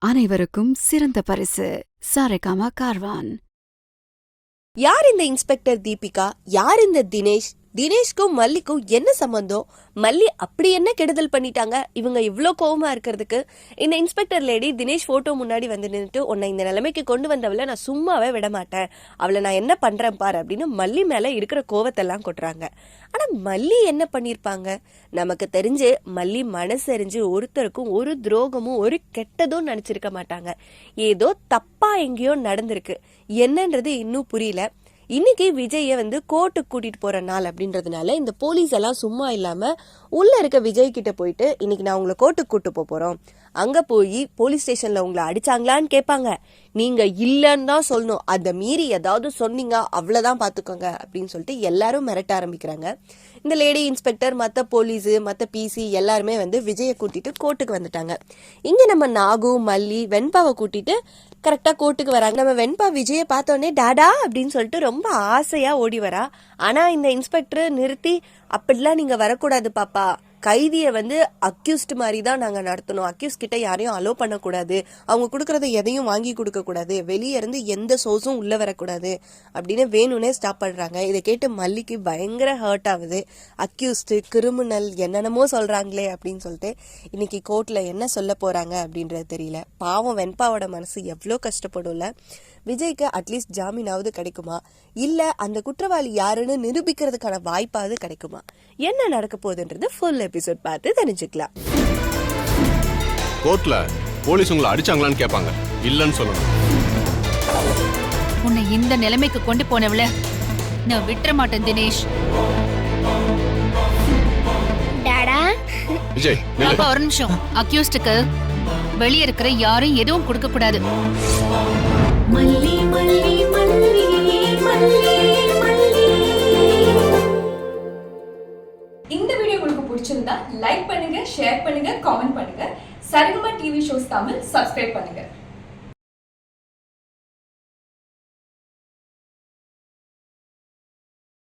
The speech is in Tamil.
அனைவருக்கும் சிறந்த பரிசு சாரேகாமா கார்வான். யார் இந்த இன்ஸ்பெக்டர் தீபிகா? யார் இந்த தினேஷ்? தினேஷ்க்கும் மல்லிக்கும் என்ன சம்பந்தம்? மல்லி அப்படி என்ன கெடுதல் பண்ணிட்டாங்க இவங்க இவ்ளோ கோவமா இருக்கிறதுக்கு? இந்த இன்ஸ்பெக்டர் லேடி தினேஷ் போட்டோ முன்னாடி வந்து நின்றுட்டு, உன்னை இந்த நிலைமைக்கு கொண்டு வந்தவளை நான் சும்மாவே விட மாட்டேன், அவளை நான் என்ன பண்றேன் பாரு அப்படின்னு மல்லி மேல இருக்கிற கோவத்தெல்லாம் கொட்டுறாங்க. ஆனா மல்லி என்ன பண்ணிருப்பாங்க? நமக்கு தெரிஞ்சு மல்லி மனசறிஞ்சு ஒருத்தருக்கும் ஒரு துரோகமும் ஒரு கெட்டதும் நினைச்சிருக்க மாட்டாங்க. ஏதோ தப்பா எங்கேயோ நடந்திருக்கு, என்னன்றது இன்னும் புரியல. இன்னைக்கு விஜய கோர்ட்டுக்கு கூட்டிட்டு போற நாள் அப்படின்றதுனால இந்த போலீஸ் எல்லாம் சும்மா இல்லாம உள்ள இருக்க விஜய் கிட்ட போயிட்டு, இன்னைக்கு நான் உங்களை கோர்ட்டுக்கு கூட்டு போறோம், அங்க போய் போலீஸ் ஸ்டேஷன்ல உங்களை அடிச்சாங்களான்னு கேட்பாங்க. நீங்க இல்லன்னு தான் சொல்லணும், அதை மீறி ஏதாவது சொன்னீங்க அவ்வளவுதான் பாத்துக்கோங்க அப்படின்னு சொல்லிட்டு எல்லாரும் மிரட்ட ஆரம்பிக்கிறாங்க. இந்த லேடி இன்ஸ்பெக்டர், மத்த போலீஸ், மத்த பிசி எல்லாருமே விஜய கூட்டிட்டு கோர்ட்டுக்கு வந்துட்டாங்க. இங்க நம்ம நாகு, மல்லி, வெண்பாவை கூட்டிட்டு கரெக்டா கோர்ட்டுக்கு வராங்க. நம்ம வெண்பா விஜய பார்த்தோன்னே டாடா அப்படின்னு சொல்லிட்டு ரொம்ப ஆசையா ஓடி வரா. ஆனா இந்த இன்ஸ்பெக்டர் நிறுத்தி, அப்படிலாம் நீங்க வரக்கூடாது பாப்பா, கைதியை அக்யூஸ்ட் மாதிரி தான் நாங்க நடத்தணும், அக்யூஸ் கிட்ட யாரையும் அலோ பண்ணக்கூடாது, அவங்க கொடுக்கறத எதையும் வாங்கி கொடுக்க கூடாது, வெளியே இருந்து எந்த சோர்ஸும் உள்ள வரக்கூடாது அப்படின்னு வேணும்னே ஸ்டாப் பண்றாங்க. இதை கேட்டு மல்லிக்கு பயங்கர ஹர்ட் ஆகுது. அக்யூஸ்ட், கிரிமினல் என்னென்னமோ சொல்றாங்களே அப்படின்னு சொல்லிட்டு இன்னைக்கு கோர்ட்ல என்ன சொல்ல போறாங்க அப்படின்றது தெரியல. பாவம் வெண்பாவோட மனசு எவ்வளோ கஷ்டப்படும்ல. விஜய்க்கு அட்லீஸ்ட் ஜாமீனாவது கிடைக்குமா, இல்ல அந்த குற்றவாளி யாருன்னு நிரூபிக்கிறதுக்கான வாய்ப்பாவது கிடைக்குமா? என்ன நடக்க போகுதுன்றது ஃபுல் எபிசோட் பார்த்து தெரிஞ்சுக்கலாம். கோர்ட்ல போலீஸ் உங்களை அடிச்சாங்களான்னு கேட்பாங்க, இல்லன்னு சொல்லணும். உன்னை இந்த நிலைமைக்கு கொண்டு போனவள நான் விட்டுற மாட்டேன் தினேஷ். டாடா விஜய் ஒரு நிமிஷம். அக்யூஸ்டுக்கு வெளியே இருக்கிற யாரும் எதுவும் கொடுக்க கூடாது. மல்லி மல்லி மல்லி மல்லி மல்லி. இந்த வீடியோ உங்களுக்கு பிடிச்சிருந்தா லைக் பண்ணுங்க, ஷேர் பண்ணுங்க, காமெண்ட் பண்ணுங்க. Saregama TV shows Tamil subscribe பண்ணுங்க.